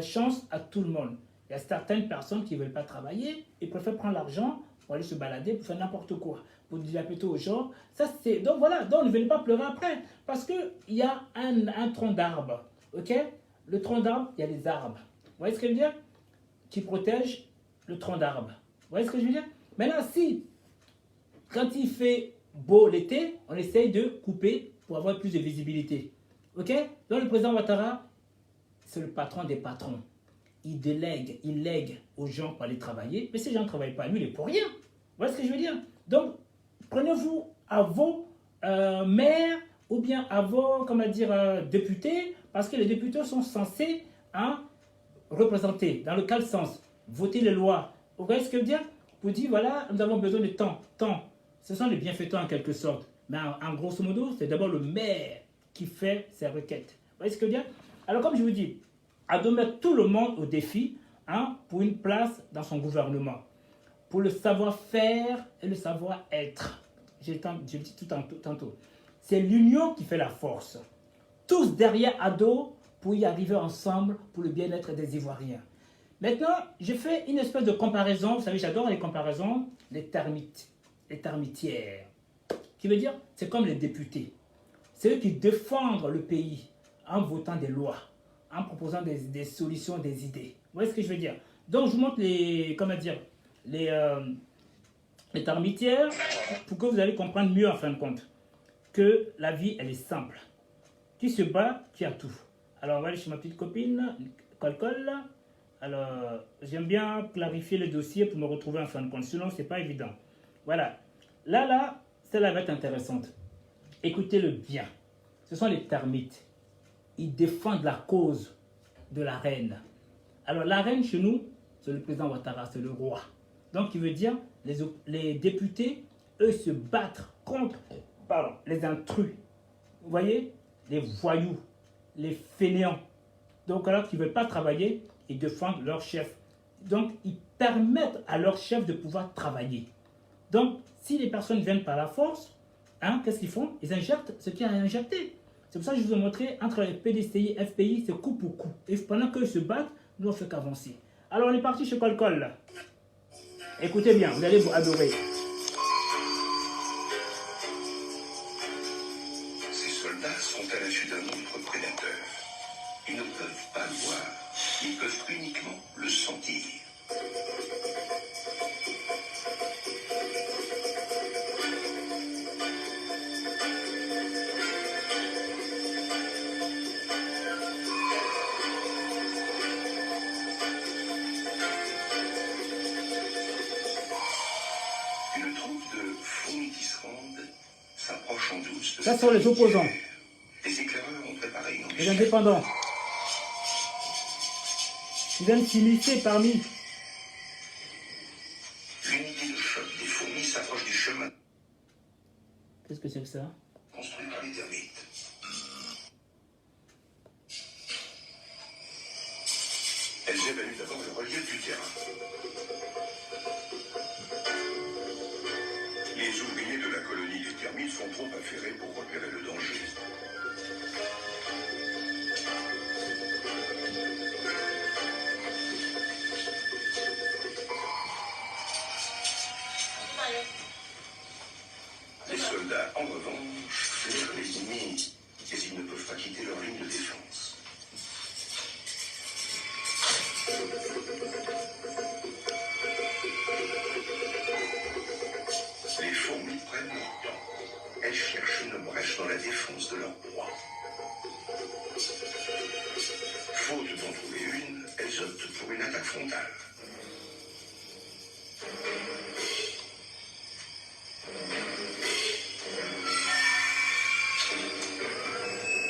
chances à tout le monde. Il y a certaines personnes qui ne veulent pas travailler et préfèrent prendre l'argent pour aller se balader, pour faire n'importe quoi, pour dilapider aux gens. Ça, donc voilà, donc ne venez pas pleurer après. Parce qu'il y a un tronc d'arbre. Ok? Le tronc d'arbre, il y a des arbres. Vous voyez ce que je veux dire? Qui protègent le tronc d'arbre. Vous voyez ce que je veux dire? Maintenant, si quand il fait beau l'été, on essaye de couper pour avoir plus de visibilité. Ok? Donc le président Ouattara, c'est le patron des patrons. Il délègue, il lègue aux gens pour aller travailler. Mais ces gens ne travaillent pas, lui, il est pour rien. Vous voyez ce que je veux dire? Donc, prenez-vous à vos maires ou bien à vos, comment dire, députés, parce que les députés sont censés représenter, dans le quel sens, voter les lois. Vous voyez ce que je veux dire? Vous dites, voilà, nous avons besoin de temps. Ce sont les bienfaiteurs en quelque sorte. Mais en grosso modo, c'est d'abord le maire qui fait ses requêtes. Vous voyez ce que je veux dire? Alors comme je vous dis, à de mettre tout le monde au défi pour une place dans son gouvernement. Pour le savoir-faire et le savoir-être. Je le dis tout tantôt. C'est l'union qui fait la force. Tous derrière Ado pour y arriver ensemble pour le bien-être des Ivoiriens. Maintenant, je fais une espèce de comparaison. Vous savez, j'adore les comparaisons. Les termites, les termitières. Qui veut dire, c'est comme les députés. C'est eux qui défendent le pays en votant des lois, en proposant des solutions, des idées. Vous voyez ce que je veux dire? Donc, je vous montre les termitières pour que vous allez comprendre mieux en fin de compte que la vie, elle est simple. Qui se bat, qui a tout. Alors, on va aller chez ma petite copine, Colcol. Alors, j'aime bien clarifier le dossier pour me retrouver en fin de compte. Sinon, ce n'est pas évident. Voilà. Là, celle-là va être intéressante. Écoutez-le bien. Ce sont les termites. Ils défendent la cause de la reine. Alors, la reine, chez nous, c'est le président Ouattara, c'est le roi. Donc, il veut dire, les députés, eux, se battent contre les intrus. Vous voyez? Les voyous, les fainéants. Donc, alors qu'ils ne veulent pas travailler, ils défendent leur chef. Donc, ils permettent à leur chef de pouvoir travailler. Donc, si les personnes viennent par la force, qu'est-ce qu'ils font? Ils injectent ce qu'il y a à injecter. C'est pour ça que je vous ai montré, entre les PDCI et FPI, c'est coup pour coup. Et pendant qu'eux se battent, nous on fait qu'avancer. Alors, on est parti chez Colcol. Écoutez bien, vous allez vous adorer. Ces soldats sont à l'insu d'un autre prédateur. Ils ne peuvent pas le voir. Ils peuvent uniquement le sentir. Une troupe de fourmis qui se rendent s'approche en douce. Ça sont les opposants. Les éclaireurs ont préparé une Les indépendants. Ils viennent s'immiscer parmi. L'unité chemin Qu'est-ce que c'est que ça? construit par les termites. Elles évaluent d'abord le relief du terrain. Les ouvriers de la colonie des termites sont trop affairés pour repérer le danger. Les soldats, en revanche, flairent les ennemis, mais ils ne peuvent pas quitter leur ligne de défense. Les fourmis prennent leur temps. Elles cherchent une brèche dans la défense de leur proie. Faute d'en trouver une, elles optent pour une attaque frontale.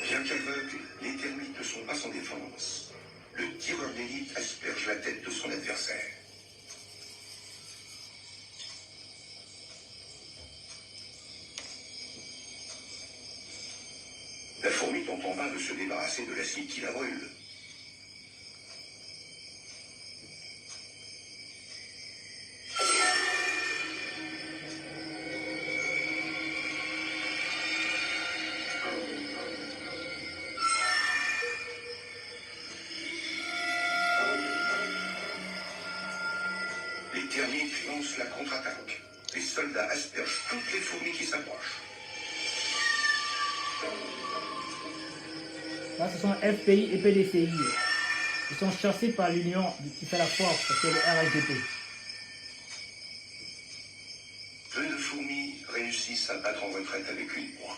Bien qu'aveugles, les termites ne sont pas sans défense. Le tireur d'élite asperge la tête de son adversaire. La fourmi tente en vain de se débarrasser de l'acide qui la brûle. Les termites lancent la contre-attaque. Les soldats aspergent toutes les fourmis qui s'approchent. Là, ce sont FPI et PDCI. Ils sont chassés par l'Union qui fait la force, c'est le RSDP. Peu de fourmis réussissent à battre en retraite avec une proie.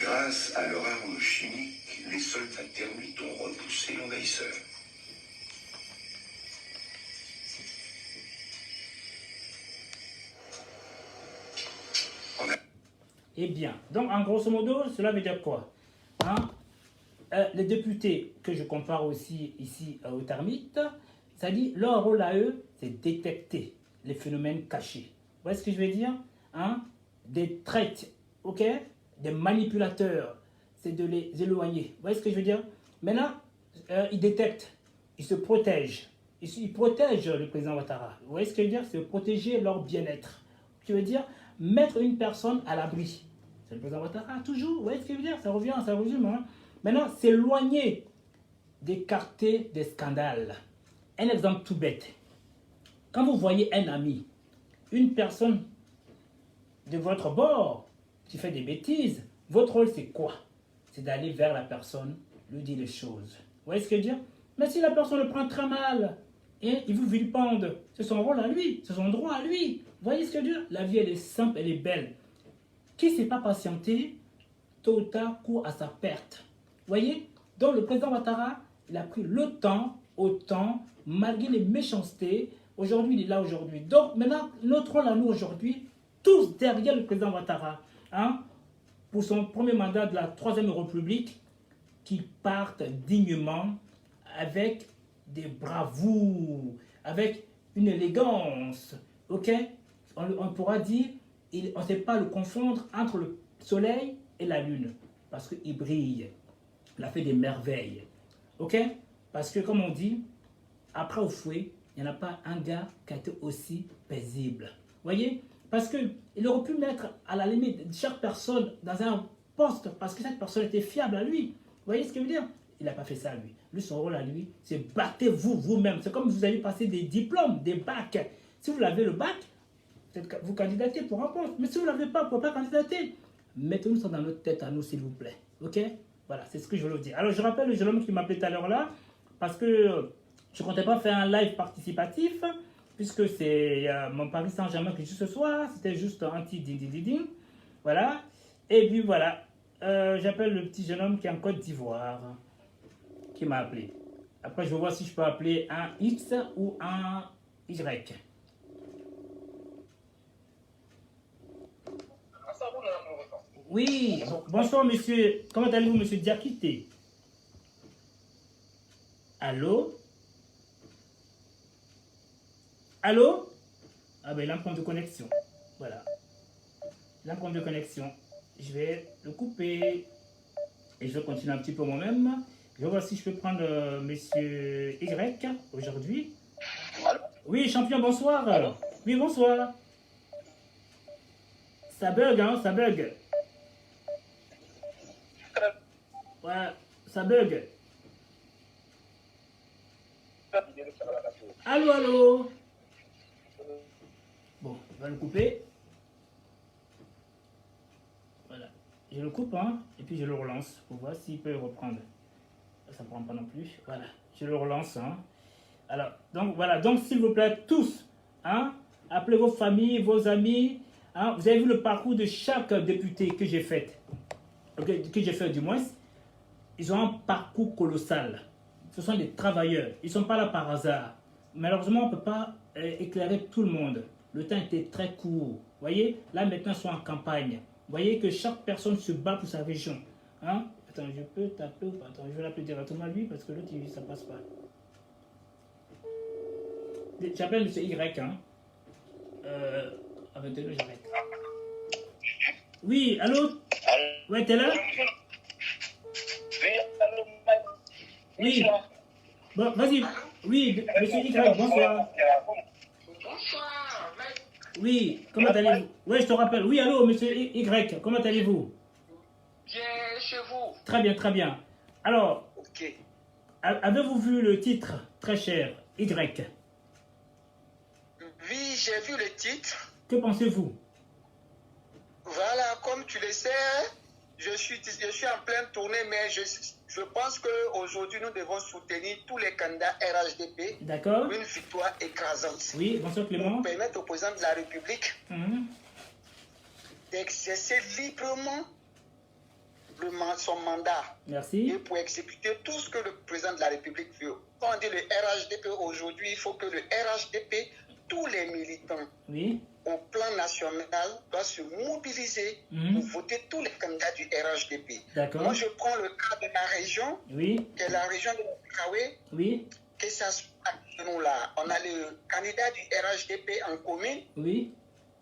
Grâce à leur arme chimique, les soldats termites ont repoussé l'envahisseur. Eh bien, donc en grosso modo, cela veut dire quoi? Hein? Les députés, que je compare aussi ici aux termites, ça dit leur rôle à eux, c'est détecter les phénomènes cachés. Vous voyez ce que je veux dire? Hein? Des traites, ok? Des manipulateurs, c'est de les éloigner. Vous voyez ce que je veux dire? Maintenant, ils détectent, ils se protègent. Ils protègent le président Ouattara. Vous voyez ce que je veux dire? C'est protéger leur bien-être. Je veux dire, mettre une personne à l'abri. C'est le président Ouattara, toujours. Vous voyez ce que je veux dire? Ça revient, ça résume. Hein? Maintenant, s'éloigner d'écarter des scandales. Un exemple tout bête. Quand vous voyez un ami, une personne de votre bord qui fait des bêtises, votre rôle c'est quoi? C'est d'aller vers la personne, lui dire les choses. Vous voyez ce que je veux dire? Mais si la personne le prend très mal, et il vous vilipende, c'est son rôle à lui, c'est son droit à lui. Vous voyez ce que je veux dire? La vie elle est simple, elle est belle. Qui ne s'est pas patienté, tôt ou tard court à sa perte. Vous voyez? Donc le président Ouattara, il a pris le temps, autant, malgré les méchancetés. Aujourd'hui, il est là aujourd'hui. Donc maintenant, notre rôle à nous aujourd'hui, tous derrière le président Ouattara, hein, pour son premier mandat de la 3e République, qu'il parte dignement, avec des bravoures, avec une élégance, ok? On pourra dire, on ne sait pas le confondre entre le soleil et la lune, parce qu'il brille, il a fait des merveilles, ok? Parce que comme on dit, après au fouet, il n'y en a pas un gars qui a été aussi paisible, vous voyez? Parce qu'il aurait pu mettre à la limite chaque personne dans un poste, parce que cette personne était fiable à lui, vous voyez ce que je veux dire? Il n'a pas fait ça, lui. Lui, son rôle à lui, c'est battez-vous vous-même. C'est comme vous allez passer des diplômes, des bacs. Si vous avez le bac, vous candidatez pour un poste. Mais si vous ne l'avez pas, vous ne pouvez pas candidater. Mettez-nous ça dans notre tête à nous, s'il vous plaît. Ok? Voilà, c'est ce que je voulais vous dire. Alors, je rappelle le jeune homme qui m'appelait tout à l'heure là, parce que je ne comptais pas faire un live participatif, puisque c'est mon Paris Saint-Germain qui joue ce soir. C'était juste un petit ding. Voilà. Et puis voilà. J'appelle le petit jeune homme qui est en Côte d'Ivoire, qui m'a appelé. Après, je vais voir si je peux appeler un X ou un Y. Oui, bonsoir monsieur. Comment allez-vous, monsieur Diakité? Allô? Allô? Ah ben, il a un problème de connexion. Voilà. Il a un problème de connexion. Je vais le couper. Et je vais continuer un petit peu moi-même. Je vais voir si je peux prendre Monsieur Y aujourd'hui. Oui, champion, bonsoir. Allô? Oui, bonsoir. Ça bug, hein, ça bug. Ouais, ça bug. Allô, allô. Bon, on va le couper. Voilà. Je le coupe, hein, et puis je le relance pour voir s'il peut reprendre. Ça ne prend pas non plus. Voilà, je le relance. Hein. Alors, donc voilà, donc s'il vous plaît, tous, hein, appelez vos familles, vos amis. Hein. Vous avez vu le parcours de chaque député que j'ai fait. Que j'ai fait du moins. Ils ont un parcours colossal. Ce sont des travailleurs. Ils ne sont pas là par hasard. Malheureusement, on ne peut pas éclairer tout le monde. Le temps était très court. Vous voyez, là maintenant, ils sont en campagne. Vous voyez que chaque personne se bat pour sa région. Hein? Attends, je peux taper ou pas? Attends, je vais l'appeler directement à lui parce que l'autre, ça ne passe pas. J'appelle M. Y. Hein? Avec le j'arrête. Oui, allô? Ouais, t'es là? Oui. Bon, vas-y. Oui, monsieur Y, bonsoir. Bonsoir. Oui, comment allez-vous? Oui, je te rappelle. Oui, allô, monsieur Y, comment allez-vous? Bien chez vous. Très bien, très bien. Alors, Ok. avez-vous vu le titre, très cher, Y? Oui, j'ai vu le titre. Que pensez-vous? Voilà, comme tu le sais, je suis en pleine tournée, mais je pense qu'aujourd'hui, nous devons soutenir tous les candidats RHDP. D'accord. Pour une victoire écrasante. Oui, bonsoir Clément. Pour permettre au président de la République d'exercer librement son mandat. Merci. Et pour exécuter tout ce que le président de la République veut. Quand on dit le RHDP aujourd'hui, il faut que le RHDP, tous les militants, oui, au plan national, doivent se mobiliser pour voter tous les candidats du RHDP. D'accord. Moi, je prends le cas de ma région, oui, qui est la région de Kawe, oui, que ça soit nous là. On a le candidat du RHDP en commune, oui,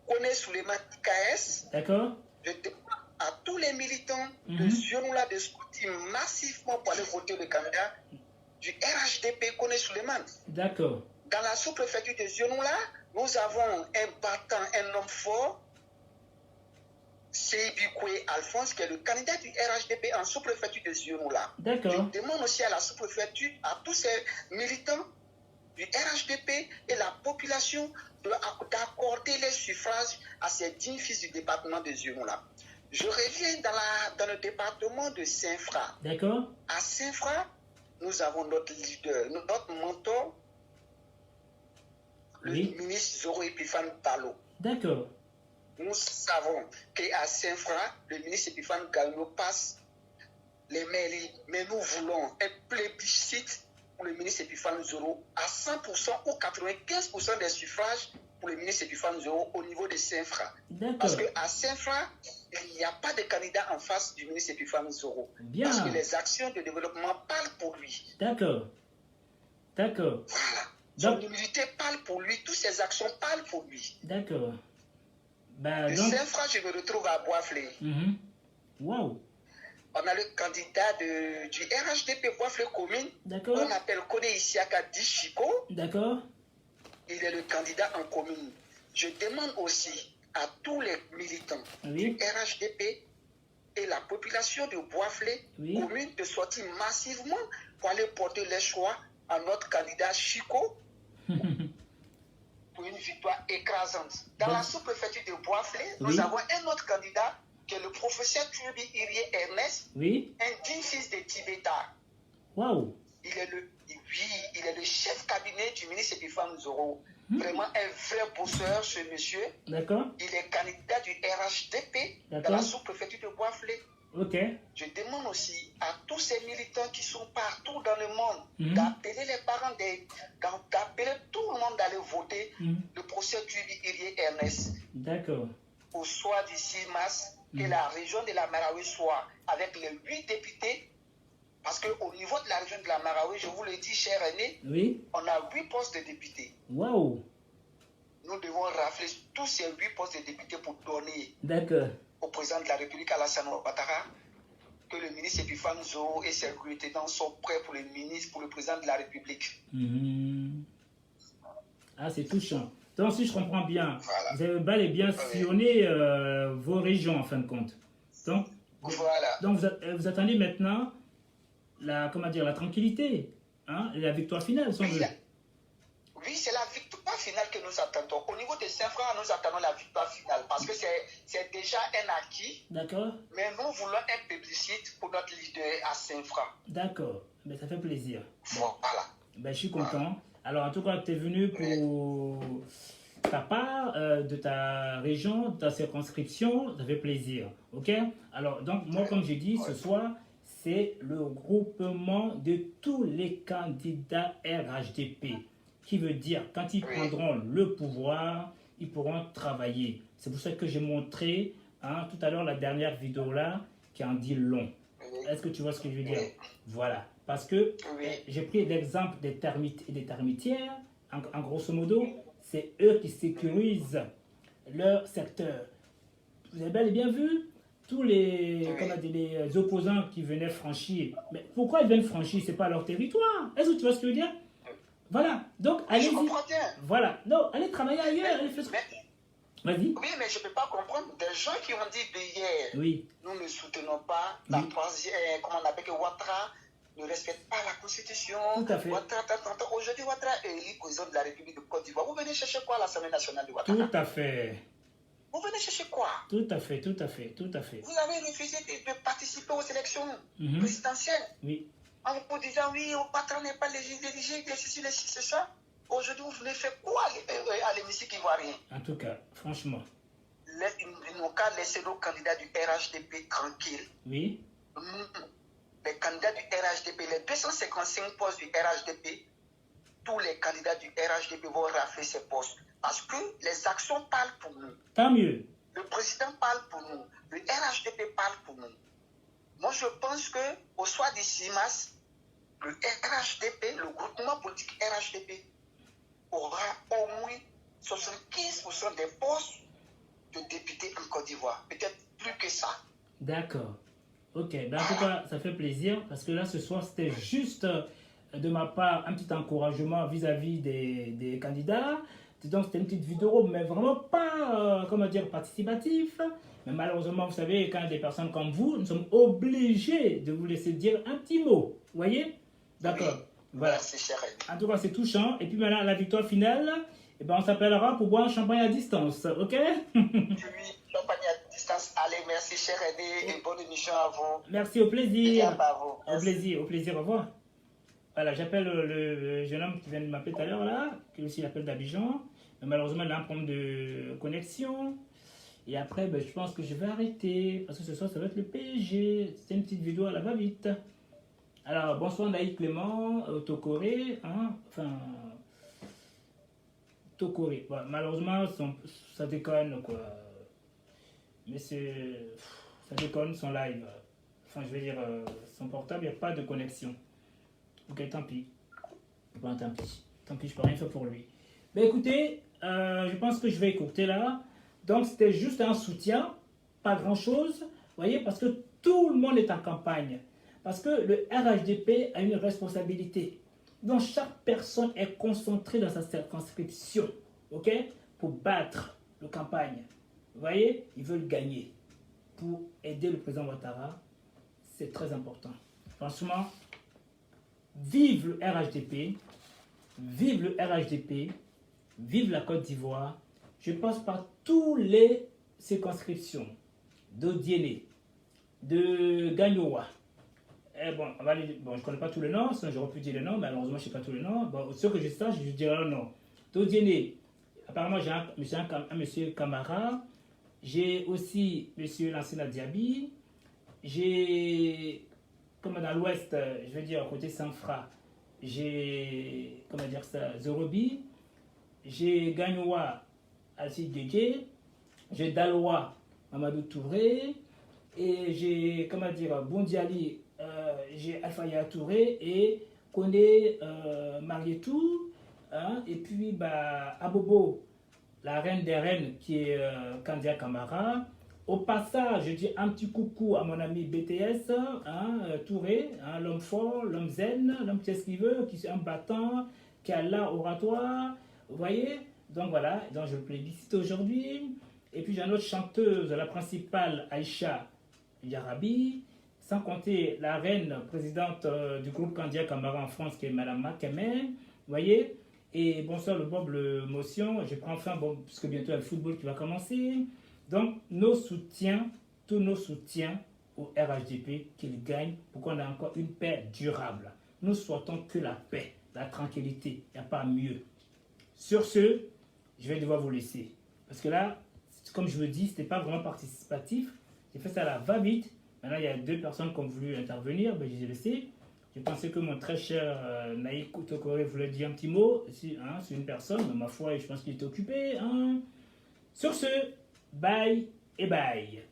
Kone Souleymane KS. d'accord. Je demande à tous les militants de Zionoula de sortir massivement pour aller voter le candidat du RHDP Kone Souleymane. D'accord. Dans la sous-préfecture de Zionoula, nous avons un battant, un homme fort, Seibikwe Alphonse, qui est le candidat du RHDP en sous-préfecture de Zionoula. D'accord. Je demande aussi à la sous-préfecture, à tous ces militants du RHDP et la population d'accorder les suffrages à ces dignes fils du département de Zionoula. Je reviens dans le département de Saint-Fra. D'accord. À Saint-Fra, nous avons notre leader, notre mentor, le ministre Zoro Epiphane Balo. D'accord. Nous savons qu'à Saint-Fra, le ministre Epiphane Balo passe les mairies, mais nous voulons un plébiscite pour le ministre Epiphane Zoro à 100% ou 95% des suffrages pour le ministre Epiphane Zoro au niveau de Saint-Fra. Parce qu'à Saint-Fra, il n'y a pas de candidat en face du ministre Epiphane Zoro. Bien. Parce que les actions de développement parlent pour lui. D'accord. D'accord. Voilà. Son humilité parle pour lui, toutes ses actions parlent pour lui. D'accord. Bah, de donc... Saint-Fra, je me retrouve à Boisflé. Wow. On a le candidat du RHDP Boisflé commune. D'accord. On appelle Kone Isiaka Dichiko. D'accord. Il est le candidat en commune. Je demande aussi à tous les militants du RHDP et la population de Boisflé commune de sortir massivement pour aller porter les choix à notre candidat Chico pour une victoire écrasante. Dans la sous-préfecture de Boisflé, nous avons un autre candidat qui est le professeur Tubi Irie Ernest, un digne fils de Tibeta. Wow. Il est le chef cabinet du ministre Epiphane Zoro. Vraiment un vrai bosseur, ce monsieur. D'accord. Il est candidat du RHDP dans la sous-préfecture de Boisflé. Ok. Je demande aussi à tous ces militants qui sont partout dans le monde d'appeler les parents, d'appeler tout le monde d'aller voter le procès Tubi Irie Ernest. D'accord. Au soir du 6 mars, que la région de la Marawi soit avec les 8 députés. Parce qu'au niveau de la région de la Marawi, je vous le dis, cher aîné, on a 8 postes de députés. Waouh. nous devons rafler tous ces 8 postes de députés pour donner D'accord. au président de la République, Alassane Ouattara, que le ministre Epifanzo et ses lieutenants sont prêts pour le président de la République. Ah, c'est touchant. Donc, si je comprends bien, voilà. Vous avez bel et bien sillonné vos régions, en fin de compte. Donc, voilà. Donc vous attendez maintenant la tranquillité, hein, et la victoire finale, sans doute. Oui, c'est la victoire finale que nous attendons. Au niveau des Saint-Francs, nous attendons la victoire finale parce que c'est déjà un acquis. D'accord. Mais nous voulons un plébiscite pour notre leader à Saint-Francs. D'accord. Mais ça fait plaisir. Voilà. Ben, je suis content. Voilà. Alors, en tout cas, tu es venu pour ta part, de ta région, de ta circonscription. Ça fait plaisir. OK? Alors, donc, moi, comme j'ai dit, ce soir, c'est le groupement de tous les candidats RHDP. Qui veut dire, quand ils prendront le pouvoir, ils pourront travailler. C'est pour ça que j'ai montré tout à l'heure la dernière vidéo là, qui en dit long. Est-ce que tu vois ce que je veux dire? Voilà. Parce que j'ai pris l'exemple des termites et des termitières. En grosso modo, c'est eux qui sécurisent leur secteur. Vous avez bel et bien vu tous les opposants qui venaient franchir. Mais pourquoi ils viennent franchir? Ce n'est pas leur territoire. Est-ce que tu vois ce que je veux dire? Voilà, donc allez-y. Je comprends bien. Voilà, non, allez travailler ailleurs. Vas-y. Oui, mais je ne peux pas comprendre des gens qui ont dit hier, nous ne soutenons pas la troisième, comment on appelle que Ouattara ne respecte pas la Constitution. Tout à fait. Aujourd'hui, Ouattara est élu président de la République de Côte d'Ivoire. Vous venez chercher quoi à l'Assemblée nationale de Ouattara? Tout à fait. Vous venez chercher quoi? Tout à fait, tout à fait, tout à fait. Vous avez refusé de participer aux élections présidentielles. Oui. En vous disant, oui, Ouattara n'est pas éligible, c'est ça. Aujourd'hui, vous venez faire quoi à l'hémicycle ivoirien? En tout cas, franchement. Ils n'ont qu'à laisser nos candidats du RHDP tranquilles. Oui. Les candidats du RHDP, les 255 postes du RHDP, tous les candidats du RHDP vont rafler ces postes. Parce que les actions parlent pour nous. Tant mieux. Le président parle pour nous. Le RHDP parle pour nous. Moi, je pense qu'au soir du 6 mars, le RHDP, le groupement politique RHDP, aura au moins 75% des postes de députés en Côte d'Ivoire. Peut-être plus que ça. D'accord. Ok. Ben, en tout cas, ça fait plaisir parce que là, ce soir, c'était juste de ma part un petit encouragement vis-à-vis des candidats. Donc, c'était une petite vidéo, mais vraiment pas, participatif. Mais malheureusement, vous savez, quand des personnes comme vous, nous sommes obligés de vous laisser dire un petit mot. Vous voyez? D'accord. Voilà. Merci, cher ami. En tout cas, c'est touchant. Et puis maintenant, la victoire finale, on s'appellera pour boire un champagne à distance. OK? Oui, champagne à distance. Allez, merci, cher Aîné, et bonne émission à vous. Merci, au plaisir. Au plaisir, au revoir. Voilà, j'appelle le jeune homme qui vient de m'appeler tout à l'heure, là, qui aussi l'appelle d'Abidjan. Mais malheureusement, il a un problème de connexion. Et après, je pense que je vais arrêter. Parce que ce soir, ça va être le PSG. C'est une petite vidéo à la va-vite. Alors, bonsoir Naïd Clément, Tokoré. Tokoré. Bon, malheureusement, ça déconne, quoi. Mais ça déconne, son live. Enfin, je veux dire, son portable, il n'y a pas de connexion. Ok, tant pis. Bon, tant pis. Tant pis, je peux rien faire pour lui. Mais écoutez, je pense que je vais écouter là. Donc, c'était juste un soutien, pas grand-chose. Vous voyez, parce que tout le monde est en campagne. Parce que le RHDP a une responsabilité. Donc, chaque personne est concentrée dans sa circonscription, ok, pour battre la campagne. Vous voyez, ils veulent gagner. Pour aider le président Ouattara, c'est très important. Franchement, vive le RHDP, vive le RHDP, vive la Côte d'Ivoire. Je passe par toutes les circonscriptions d'Odiéné, de Gagnoa. Bon, je ne connais pas tous les noms, sinon j'aurais pu dire les noms, mais malheureusement je ne sais pas tous les noms. Bon, ceux que je sache, je dirais le nom. D'Odiéné, apparemment j'ai un monsieur Camara, j'ai aussi monsieur Lansina Diaby, j'ai, comme dans l'ouest, je veux dire à côté Sanfra, j'ai, Zorobi, j'ai Gagnoa, Alcide Guégué, j'ai Daloa, Mamadou Touré, et j'ai, Bondiali, j'ai Alfaya Touré et Kone Marietou, et puis Abobo, la reine des reines qui est Kandia Camara. Au passage, je dis un petit coucou à mon ami BTS, Touré, l'homme fort, l'homme zen, l'homme qui sait ce qu'il veut, qui est un battant, qui a l'art oratoire, vous voyez. Donc voilà, donc je le plébiscite aujourd'hui. Et puis j'ai une autre chanteuse, la principale, Aïcha Yarabi, sans compter la reine présidente du groupe Kandia Camara en France, qui est Madame Makame, vous voyez. Et bonsoir le Bob, le motion, je prends fin, bon, puisque bientôt il y a le football qui va commencer. Donc, nos soutiens, tous nos soutiens au RHDP, qu'ils gagnent pour qu'on ait encore une paix durable. Nous souhaitons que la paix, la tranquillité, il n'y a pas mieux. Sur ce, je vais devoir vous laisser. Parce que là, comme je vous dis, ce n'était pas vraiment participatif. J'ai fait ça à la va-vite. Maintenant, il y a 2 personnes qui ont voulu intervenir, ben, je les ai laissés. Je pensais que mon très cher Naïk Tokore voulait dire un petit mot sur une personne, mais ma foi, je pense qu'il était occupé. Sur ce, bye et bye.